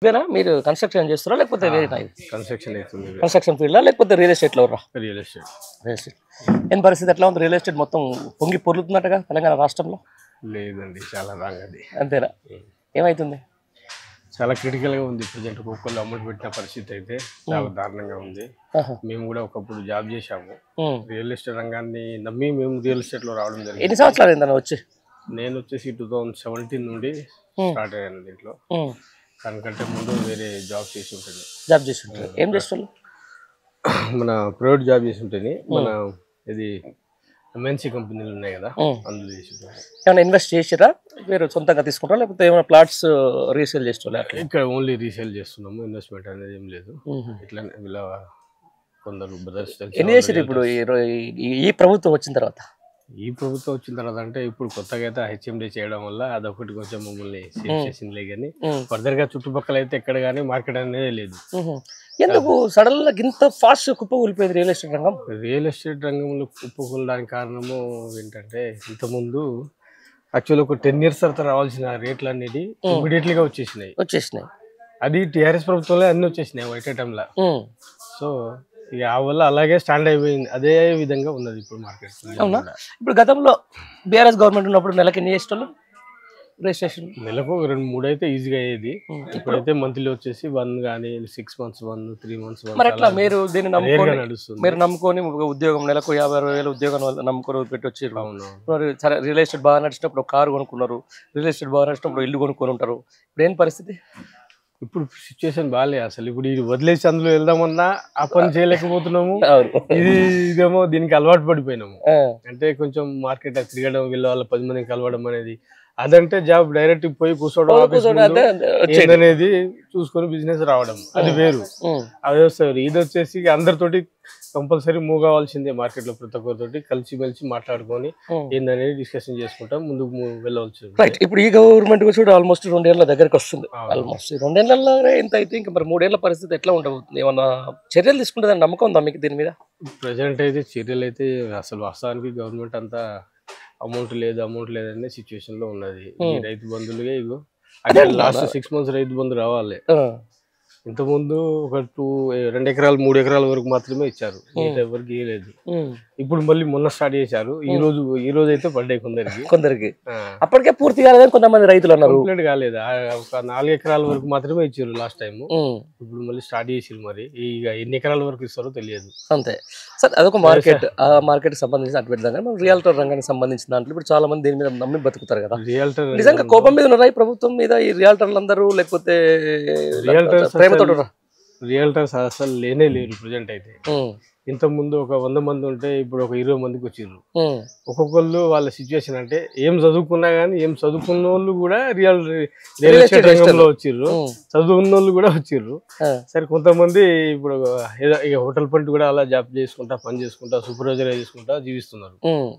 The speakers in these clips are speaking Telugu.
ఇవేనా మీరు కన్స్ట్రక్షన్ చేస్తారా లేకపోతే వేరే కన్స్ట్రక్షన్ అవుతుంది. కన్స్ట్రక్షన్ ఫీల్డా లేకపోతే రియల్ ఎస్టేట్లో రా? Real estate. రియల్ ఎస్టేట్ ఏం పరిస్థితి ఎట్లా ఉంది? రియల్ ఎస్టేట్ మొత్తం పొంగి పొర్లుతున్నట్టుగా తెలంగాణ రాష్ట్రంలో? లేదండి, చాలా రాంగ్ అది. అంతేనా? ఏమవుతుంది? చాలా క్రిటికల్గా ఉంది ప్రజెంట్. ఒక్కొక్కళ్ళు అమౌంట్ పెట్టిన పరిస్థితి అయితే చాలా దారుణంగా ఉంది. మేము కూడా ఒకప్పుడు జాబ్ చేశాము. రియల్ ఎస్టేట్ రంగాన్ని నమ్మి మేము రియల్ ఎస్టేట్లో రావడం జరిగింది. ఎన్ని సంవత్సరాలు అయిందన్న వచ్చి? నేను వచ్చేసి 2017 నుండి స్టార్ట్ అయ్యాను దీంట్లో. దానికంటే ముందు వేరే జాబ్ చేసి ఉంటుంది. జాబ్ చేసి ఉంటుంది. ఏం చేస్తారు? మన ప్రైవేట్ జాబ్ చేసి ఉంటుంది. మన ఇది ఎంఎన్సీ కంపెనీలు ఉన్నాయి కదా, అందులో చేసి ఉంటుంది. ఏమైనా ఇన్వెస్ట్ చేసారా? మీరు సొంతంగా తీసుకుంటారా లేకపోతే ఏమైనా ప్లాట్స్ రీసేల్ చేస్తారా? ఇక్కడ ఓన్లీ రీసేల్ చేస్తున్నాము, ఇన్వెస్ట్మెంట్ అనేది ఏం లేదు. ఇట్లా ఇలా కొందరు బ్రదర్స్. ఎన్ని చేసారు ఇప్పుడు ఈ ప్రభుత్వం వచ్చిన తర్వాత? ఈ ప్రభుత్వం వచ్చిన తర్వాత అంటే ఇప్పుడు కొత్తగా అయితే హెచ్ఎండి చేయడం వల్ల అదొకటి కొంచెం మమ్మల్ని సేవ్ చేసిందిలే, కానీ ఫర్దర్ గా చుట్టుపక్కల అయితే ఎక్కడ కానీ మార్కెట్ అనేది లేదు. ఎందుకు సడన్ గా ఇంత ఫాస్ట్ కుప్పకూలిపోయింది రియల్ ఎస్టేట్ రంగం? రియల్ ఎస్టేట్ రంగంలో కుప్పకూలడానికి కారణము ఏంటంటే, ఇంతకుముందు యాక్చువల్ ఒక 10 years తర్వాత రావాల్సిన రేట్లు అనేది ఇమీడియట్లీగా వచ్చేసినాయి. అది టీఆర్ఎస్ ప్రభుత్వంలో అన్ని వచ్చేసినాయి ఒకటే టైంలో. సో ఇక ఆ వల్ల అలాగే స్టాండ్ అయిపోయింది. అదే విధంగా ఉన్నది ఇప్పుడు మార్కెట్. అవునా? ఇప్పుడు గతంలో బీఆర్ఎస్ గవర్నమెంట్ ఉన్నప్పుడు నెలకి ఎన్ని చేసేవాళ్ళు రిజిస్ట్రేషన్? నెలకు 2-3 అయితే ఈజీగా అయ్యేది. ఇప్పుడైతే మంత్లీ వచ్చేసి 1 కానీ 6 months 1, 3 months 1. మరి ఎట్లా మీరు దీన్ని నమ్ముకొని ఉద్యోగం నెలకు 50,000 ఉద్యోగం నమ్ముకొని పెట్టి వచ్చారు. మరి సరే రియల్ ఎస్టేట్ బాగా నడిచినప్పుడు ఒక కారు కొనుక్కున్నారు, రియల్ ఎస్టేట్ బాగా నడిచినప్పుడు ఇల్లు కొనుక్కొని ఉంటారు. ఇప్పుడు ఏం పరిస్థితి? ఇప్పుడు సిచ్యువేషన్ బాగాలే అసలు. ఇప్పుడు ఇది వదిలేసి అందులో వెళ్దామన్నా ఆ పని చేయలేకపోతున్నాము. ఇదేమో దీనికి అలవాటు పడిపోయినాము. అంటే కొంచెం మార్కెట్ తిరగడం, వీళ్ళ వాళ్ళ 10 మందిని కలవడం అనేది. అదంటే జాబ్ డైరెక్ట్ పోయి కూర్చోవడం అనేది చూసుకొని బిజినెస్ రావడం అది వేరు. అదే వస్తారు. ఇది వచ్చేసి అందరితోటి కంపల్సరీ మూవ్ కావాల్సిందే. మార్కెట్ లో ప్రతి ఒక్కరితోటి కలిసి మాట్లాడుకొని ఏందనేది డిస్కషన్ చేసుకుంటాం, ముందుకు వెళ్ళవచ్చు. రైట్. ఇప్పుడు ఈ గవర్నమెంట్ కూడా ఆల్మోస్ట్ 2 ఏళ్ల దగ్గరకు వస్తుంది. ఆల్మోస్ట్ 2 ఏళ్లలో ఎంత అయితే ఇంకా మరి 3 ఏళ్ల పరిస్థితి ఎట్లా ఉండబోతుంది? ఏమన్నా చర్యలు తీసుకుంటుందని నమ్మకం ఉందా మీకు దీని మీద? ప్రజెంట్ అయితే చర్యలు అయితే అసలు వాస్తవానికి గవర్నమెంట్ అంతా అమౌంట్ లేదనే సిచ్యువేషన్ లో ఉన్నది. ఈ రైతు బంధువులుగా ఇగో లాస్ట్ 6 months రైతు బంధు రావాలి. ఇంతకుముందు ఒక 2 ఎకరాలు 3 ఎకరాల వరకు మాత్రమే ఇచ్చారు, ఎవరికి ఇవ్వలేదు. ఇప్పుడు మళ్ళీ మొన్న స్టార్ట్ చేశారు. ఈ రోజు అయితే పడ్డాయి కొందరికి. అప్పటికే పూర్తి కాలేదని కొంతమంది రైతులు అన్నారు. కంప్లీట్ కాలేదు. ఒక 4 ఎకరాల వరకు మాత్రమే ఇచ్చారు లాస్ట్ టైం. ఇప్పుడు మళ్ళీ స్టార్ట్ చేసారు. మరి ఇక ఎన్ని ఎకరాల వరకు ఇస్తారో తెలియదు. అంతే సార్, అదొక మార్కెట్. ఆ మార్కెట్ సంబంధించిన అటు పెడతాం. మనం రియల్టర్ రంగానికి సంబంధించిన దాంట్లో ఇప్పుడు చాలా మంది దీని మీద నమ్మి బతుకుతారు కదా. రియల్టర్ నిజంగా కోపం మీద ఉన్నారా ఈ ప్రభుత్వం మీద ఈ రియల్టర్లు అందరూ, లేకపోతే రియల్టర్స్ అసలు లేరు ప్రజెంట్ అయితే. ఇంత ముందు ఒక 100 మంది ఉంటే ఇప్పుడు ఒక 20 మందికి వచ్చిర్రు. ఒక్కొక్కళ్ళు వాళ్ళ సిచ్యువేషన్ అంటే ఏం చదువుకున్నా గానీ, ఏం చదువుకున్న వాళ్ళు కూడా రియల్ ఎస్టేట్ రంగంలో వచ్చిర్రు, చదువుకున్న వాళ్ళు కూడా వచ్చిర్రు. సరే కొంతమంది ఇప్పుడు ఇక హోటల్ పంట కూడా అలా జాబ్ చేసుకుంటా, పని చేసుకుంటా, సూపర్వైజర్ చేసుకుంటా జీవిస్తున్నారు.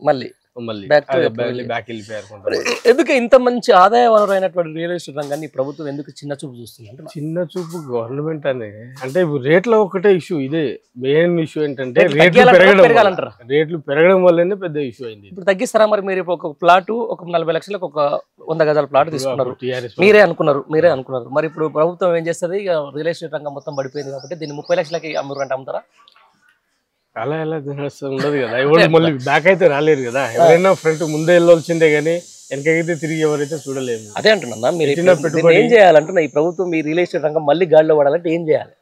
మళ్ళీ బ్యాక్ వెళ్ళిపోయారు. ఎందుకు ఇంత మంచి ఆదాయ వనరు అయినటువంటి రియల్ ఎస్టేట్ రంగాన్ని ప్రభుత్వం ఎందుకు చిన్న చూపు చూస్తుంది? చిన్న చూపు గవర్నమెంట్ అంటే ఇప్పుడు రేట్ల ఒకటే ఇష్యూ. ఇదే మెయిన్ ఇష్యూ ఏంటంటే రేట్లు పెరగడం వల్లనే పెద్ద ఇష్యూ అయింది. ఇప్పుడు తగ్గిస్తారా మరి? మీరు ఒక ప్లాట్ ఒక 40 లక్షలకు ఒక 100 గజాల ప్లాట్ తీసుకున్నారు, మీరే అనుకున్నారు. మరి ఇప్పుడు ప్రభుత్వం ఏం చేస్తుంది? రియల్ ఎస్టేట్ రంగం మొత్తం పడిపోయింది కాబట్టి దీన్ని 30 లక్షలకి అమ్ముతారా? అలా ఎలా ఉండదు కదా. ఎవరు మళ్ళీ బ్యాక్ అయితే రాలేరు కదా. ఎవరైనా ఫ్రంట్ ముందే వెళ్ళాల్సిందే కానీ వెనకైతే తిరిగి ఎవరైతే చూడలేము. అదే అంటున్నా, మీరు ఏం చేయాలంటున్నా ఈ ప్రభుత్వం ఈ రియల్ ఎస్టేట్ రంగం మళ్ళీ గాడిలో పడాలంటే ఏం చేయాలి?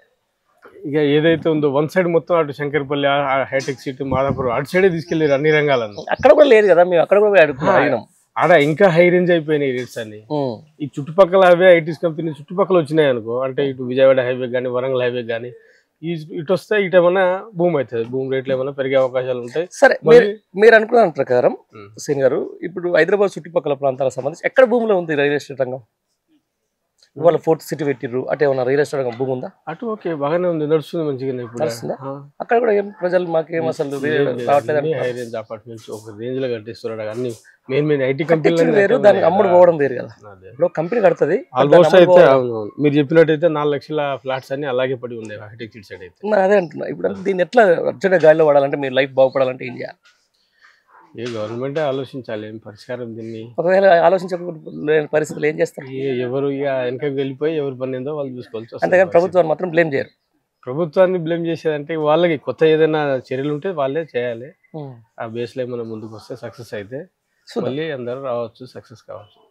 ఇక ఏదైతే ఉందో వన్ సైడ్ మొత్తం అటు శంకర్పల్లి, హైటెక్ సిటీ, మాదాపురం అటు సైడే తీసుకెళ్లారు అన్ని రంగాలను. అక్కడ కూడా లేదు కదా, మేము అక్కడ కూడా అడుగుతున్నాం. ఆడ ఇంకా హై రేంజ్ అయిపోయినాయి రేట్స్ అన్ని. ఈ చుట్టుపక్కల అవే ఐటీస్ కంపెనీ చుట్టుపక్కల వచ్చినాయి అనుకో, అంటే ఇటు విజయవాడ హైవే కానీ, వరంగల్ హైవే కానీ, ఇటు వస్తే ఇటు ఏమైనా భూమి అవుతుంది, భూమి రేట్లు ఏమైనా పెరిగే అవకాశాలు ఉంటాయి. సరే, మీరు అనుకున్న ప్రకారం సీన్ గారు, ఇప్పుడు హైదరాబాద్ చుట్టుపక్కల ప్రాంతాలకు సంబంధించి ఎక్కడ భూమిలో ఉంది రియల్ ఎస్టేట్ రంగం? ఇవాళ ఫోర్త్ సిటీ పెట్టిర్రు, అటు ఏమన్నా రియల్ ఎస్టేట్ రంగం భూమి ఉందా? అటు ఓకే, బాగానే ఉంది, నడుస్తుంది మంచిగా. ఇప్పుడు అక్కడ కూడా ఏం ప్రజలు మాకేం అసలు రావట్లేదు. హై రేంజ్ అపార్ట్మెంట్స్ ఒక రేంజ్ లో కట్టిస్తున్నారు. అన్ని మెయిన్ ఐటీ కంపెనీలు వేరు, దానికి అమ్ముడు పోవడం వేరు కదా. ఇప్పుడు కంపెనీ కడుతుంది ఆల్మోస్ట్ అయితే. మీరు చెప్పినట్టయితే 4 లక్షల ఫ్లాట్స్ అన్ని అలాగే పడి ఉన్నాయి హైటెక్ సిటీ సైడ్ అయితే. మరి అదే అంటున్నా, ఇప్పుడు దీన్ని ఎట్లా అర్జెంట్ గాలిలో పడాలంటే, మీరు లైఫ్ బాగుపడాలంటే ఏం చేయాలి? ఏ గవర్నమెంటే ఆలోచించాలి ఏం పరిష్కారం దీన్ని. ఒకవేళ ఆలోచించలేని పరిస్థితులు ఏం చేస్తారు? ఎవరు ఇక వెనకకి వెళ్ళిపోయి ఎవరి పని ఏందో వాళ్ళు చూసుకోవాల్సి వస్తుంది. అంతేగాని ప్రభుత్వాన్ని మాత్రం బ్లేమ్ చేయరు. ప్రభుత్వాన్ని బ్లేమ్ చేసేదంటే వాళ్ళకి కొత్త ఏదైనా చర్యలు ఉంటే వాళ్ళే చేయాలి. ఆ బేస్లో మనం ముందుకు వస్తే సక్సెస్ అయితే మళ్ళీ అందరూ రావచ్చు, సక్సెస్ కావచ్చు.